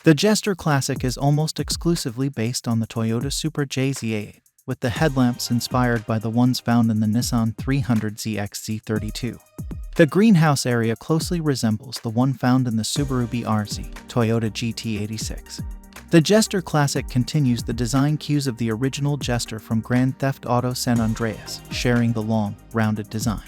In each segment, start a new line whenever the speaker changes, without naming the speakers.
The Jester Classic is almost exclusively based on the Toyota Supra JZ8, with the headlamps inspired by the ones found in the Nissan 300Z XXII. The greenhouse area closely resembles the one found in the Subaru BRZ Toyota GT86. The Jester Classic continues the design cues of the original Jester from Grand Theft Auto San Andreas, sharing the long, rounded design.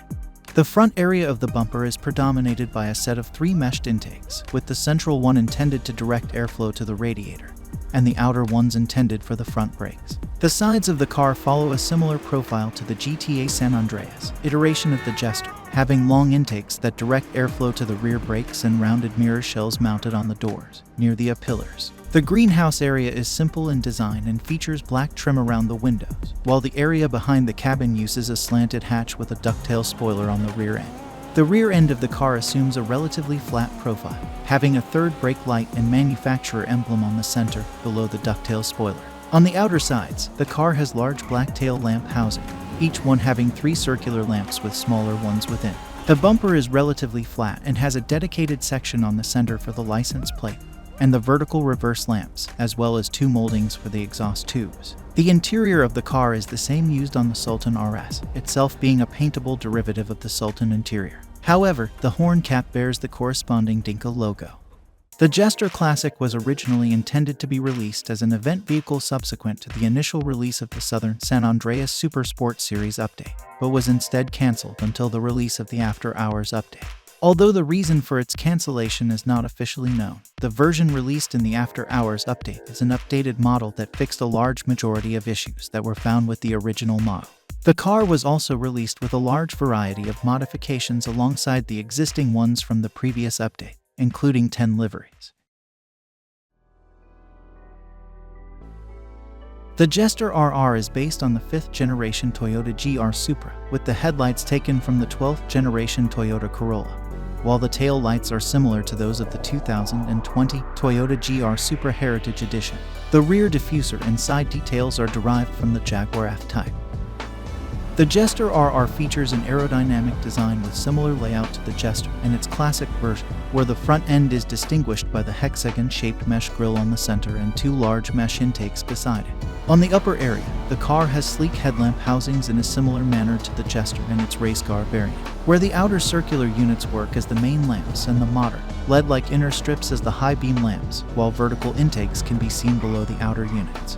The front area of the bumper is predominated by a set of 3 meshed intakes, with the central one intended to direct airflow to the radiator, and the outer ones intended for the front brakes. The sides of the car follow a similar profile to the GTA San Andreas iteration of the Jester, having long intakes that direct airflow to the rear brakes and rounded mirror shells mounted on the doors, near the A-pillars. The greenhouse area is simple in design and features black trim around the windows, while the area behind the cabin uses a slanted hatch with a ducktail spoiler on the rear end. The rear end of the car assumes a relatively flat profile, having a third brake light and manufacturer emblem on the center, below the ducktail spoiler. On the outer sides, the car has large black tail lamp housing, each one having 3 circular lamps with smaller ones within. The bumper is relatively flat and has a dedicated section on the center for the license plate and the vertical reverse lamps, as well as 2 moldings for the exhaust tubes. The interior of the car is the same used on the Sultan RS, itself being a paintable derivative of the Sultan interior. However, the horn cap bears the corresponding Dinka logo. The Jester Classic was originally intended to be released as an event vehicle subsequent to the initial release of the Southern San Andreas Super Sport Series update, but was instead cancelled until the release of the After Hours update. Although the reason for its cancellation is not officially known, the version released in the After Hours update is an updated model that fixed a large majority of issues that were found with the original model. The car was also released with a large variety of modifications alongside the existing ones from the previous update, including 10 liveries. The Jester RR is based on the 5th generation Toyota GR Supra, with the headlights taken from the 12th generation Toyota Corolla, while the tail lights are similar to those of the 2020 Toyota GR Supra Heritage Edition. The rear diffuser and side details are derived from the Jaguar F-Type. The Jester RR features an aerodynamic design with similar layout to the Jester and its classic version, where the front end is distinguished by the hexagon-shaped mesh grille on the center and 2 large mesh intakes beside it. On the upper area, the car has sleek headlamp housings in a similar manner to the Jester and its race car variant, where the outer circular units work as the main lamps and the modern, LED-like inner strips as the high beam lamps, while vertical intakes can be seen below the outer units.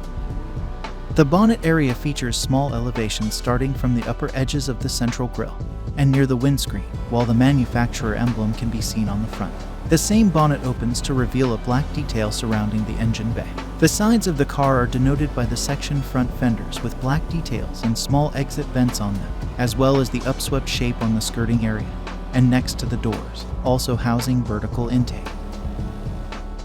The bonnet area features small elevations starting from the upper edges of the central grille and near the windscreen, while the manufacturer emblem can be seen on the front. The same bonnet opens to reveal a black detail surrounding the engine bay. The sides of the car are denoted by the section front fenders with black details and small exit vents on them, as well as the upswept shape on the skirting area and next to the doors, also housing vertical intake.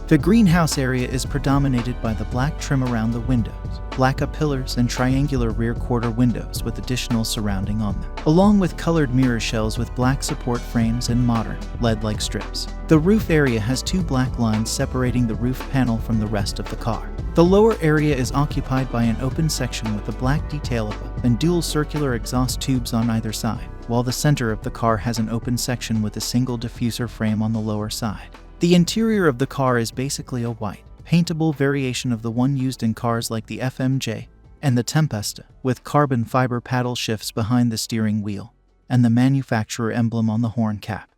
The greenhouse area is predominated by the black trim around the windows, black A-pillars and triangular rear quarter windows with additional surrounding on them, along with colored mirror shells with black support frames and modern, LED-like strips. The roof area has 2 black lines separating the roof panel from the rest of the car. The lower area is occupied by an open section with a black detail above and dual circular exhaust tubes on either side, while the center of the car has an open section with a single diffuser frame on the lower side. The interior of the car is basically a white, paintable variation of the one used in cars like the FMJ and the Tempesta, with carbon fiber paddle shifts behind the steering wheel and the manufacturer emblem on the horn cap.